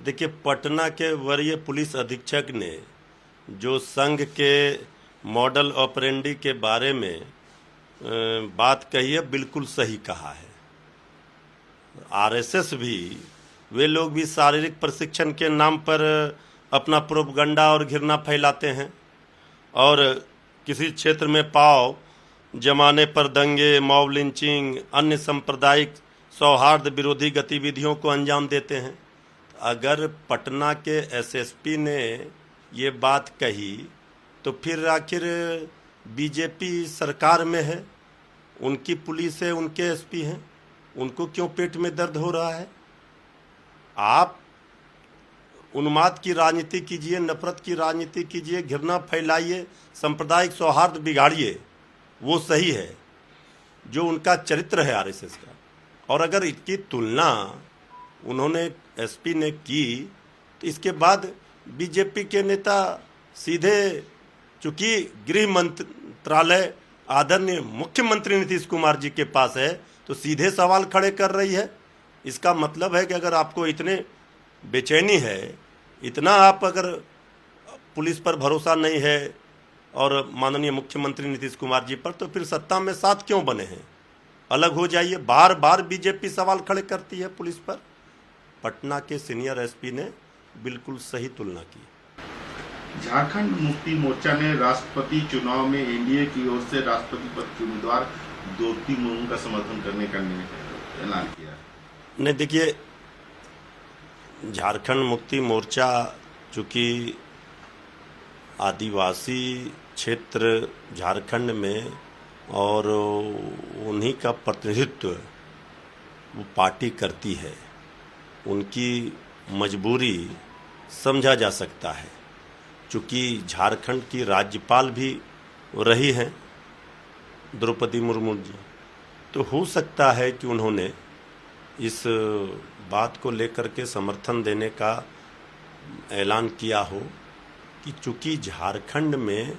देखिए, पटना के वरीय पुलिस अधीक्षक ने जो संघ के मॉडल ऑपरेंडी के बारे में बात कही है, बिल्कुल सही कहा है। आरएसएस भी, वे लोग भी शारीरिक प्रशिक्षण के नाम पर अपना प्रोपगंडा और घृणा फैलाते हैं और किसी क्षेत्र में पाव जमाने पर दंगे, मॉब लिंचिंग, अन्य सांप्रदायिक सौहार्द विरोधी गतिविधियों को अंजाम देते हैं। अगर पटना के एसएसपी ने ये बात कही तो फिर आखिर बीजेपी सरकार में है, उनकी पुलिस है, उनके एसपी हैं, उनको क्यों पेट में दर्द हो रहा है? आप उन्माद की राजनीति कीजिए, नफरत की राजनीति कीजिए, घृणा फैलाइए, सांप्रदायिक सौहार्द बिगाड़िए, वो सही है जो उनका चरित्र है आरएसएस का। और अगर इसकी तुलना उन्होंने एसपी ने की तो इसके बाद बीजेपी के नेता सीधे, चूंकि गृह मंत्रालय आदरणीय मुख्यमंत्री नीतीश कुमार जी के पास है, तो सीधे सवाल खड़े कर रही है। इसका मतलब है कि अगर आपको इतने बेचैनी है, इतना आप अगर पुलिस पर भरोसा नहीं है और माननीय मुख्यमंत्री नीतीश कुमार जी पर, तो फिर सत्ता में साथ क्यों बने हैं? अलग हो जाइए। बार बार बीजेपी सवाल खड़े करती है पुलिस पर। पटना के सीनियर एसपी ने बिल्कुल सही तुलना की। झारखंड मुक्ति मोर्चा ने राष्ट्रपति चुनाव में एनडीए की ओर से राष्ट्रपति पद के उम्मीदवार द्रौपदी मुर्मू का समर्थन करने का ऐलान किया। नहीं, देखिए, झारखंड मुक्ति मोर्चा चूँकि आदिवासी क्षेत्र झारखंड में और उन्हीं का प्रतिनिधित्व वो पार्टी करती है, उनकी मजबूरी समझा जा सकता है। चूँकि झारखंड की राज्यपाल भी रही हैं द्रौपदी मुर्मू जी, तो हो सकता है कि उन्होंने इस बात को लेकर के समर्थन देने का ऐलान किया हो कि चूँकि झारखंड में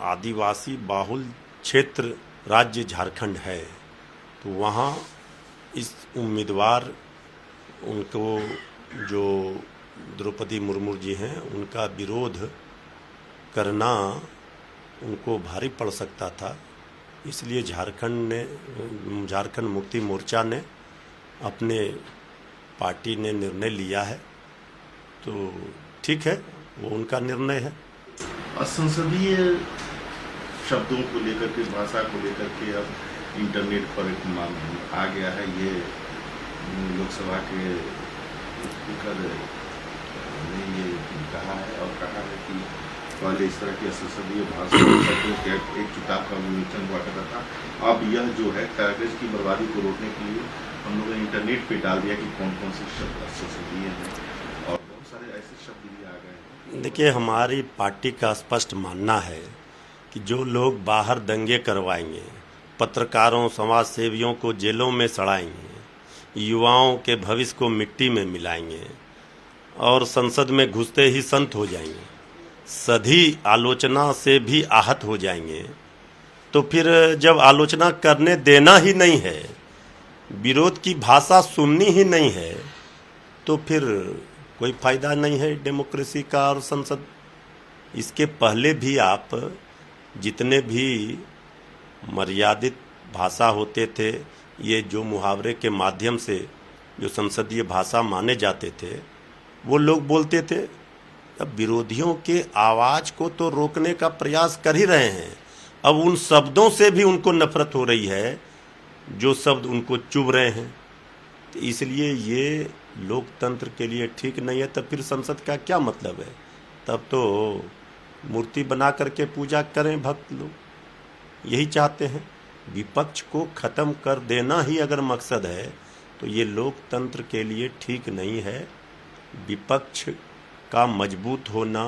आदिवासी बाहुल क्षेत्र राज्य झारखंड है, तो वहाँ इस उम्मीदवार उनको, जो द्रौपदी मुर्मू जी हैं, उनका विरोध करना उनको भारी पड़ सकता था। इसलिए झारखंड मुक्ति मोर्चा ने, अपने पार्टी ने निर्णय लिया है, तो ठीक है, वो उनका निर्णय है। असंसदीय शब्दों को लेकर के, भाषा को लेकर के अब इंटरनेट पर एक मांग आ गया है। ये लोकसभा के स्पीकर ने ये कहा है और कहा है कि पहले इस तरह की असंसदीय भाषा शब्दों के एक किताब का विमोचन हुआ करता था। अब यह जो है कागज की बर्बादी को रोकने के लिए हम लोगों ने इंटरनेट पे डाल दिया कि कौन कौन से शब्द असंसदीय हैं, और बहुत सारे ऐसे शब्द भी आ गए हैं। देखिए, हमारी पार्टी का स्पष्ट मानना है कि जो लोग बाहर दंगे करवाएंगे, पत्रकारों, समाज सेवियों को जेलों में सड़ाएंगे, युवाओं के भविष्य को मिट्टी में मिलाएंगे और संसद में घुसते ही संत हो जाएंगे, सधी आलोचना से भी आहत हो जाएंगे, तो फिर जब आलोचना करने देना ही नहीं है, विरोध की भाषा सुननी ही नहीं है, तो फिर कोई फायदा नहीं है डेमोक्रेसी का और संसद। इसके पहले भी आप जितने भी मर्यादित भाषा होते थे, ये जो मुहावरे के माध्यम से जो संसदीय भाषा माने जाते थे, वो लोग बोलते थे। अब विरोधियों के आवाज़ को तो रोकने का प्रयास कर ही रहे हैं, अब उन शब्दों से भी उनको नफरत हो रही है जो शब्द उनको चुभ रहे हैं। तो इसलिए ये लोकतंत्र के लिए ठीक नहीं है। तब फिर संसद का क्या मतलब है? तब तो मूर्ति बना करके पूजा करें भक्त लोग, यही चाहते हैं। विपक्ष को ख़त्म कर देना ही अगर मकसद है तो ये लोकतंत्र के लिए ठीक नहीं है। विपक्ष का मजबूत होना,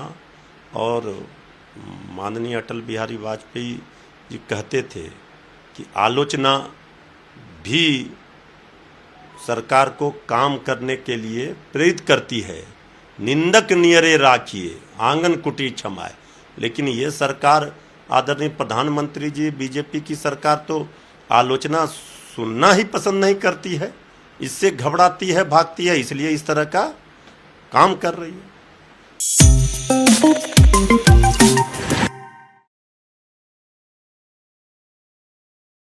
और माननीय अटल बिहारी वाजपेयी जी कहते थे कि आलोचना भी सरकार को काम करने के लिए प्रेरित करती है। निंदक नियरे राखिए, आंगन कुटी क्षमाए। लेकिन ये सरकार, आदरणीय प्रधानमंत्री जी, बीजेपी की सरकार तो आलोचना सुनना ही पसंद नहीं करती है, इससे घबराती है, भागती है। इसलिए इस तरह का काम कर रही है।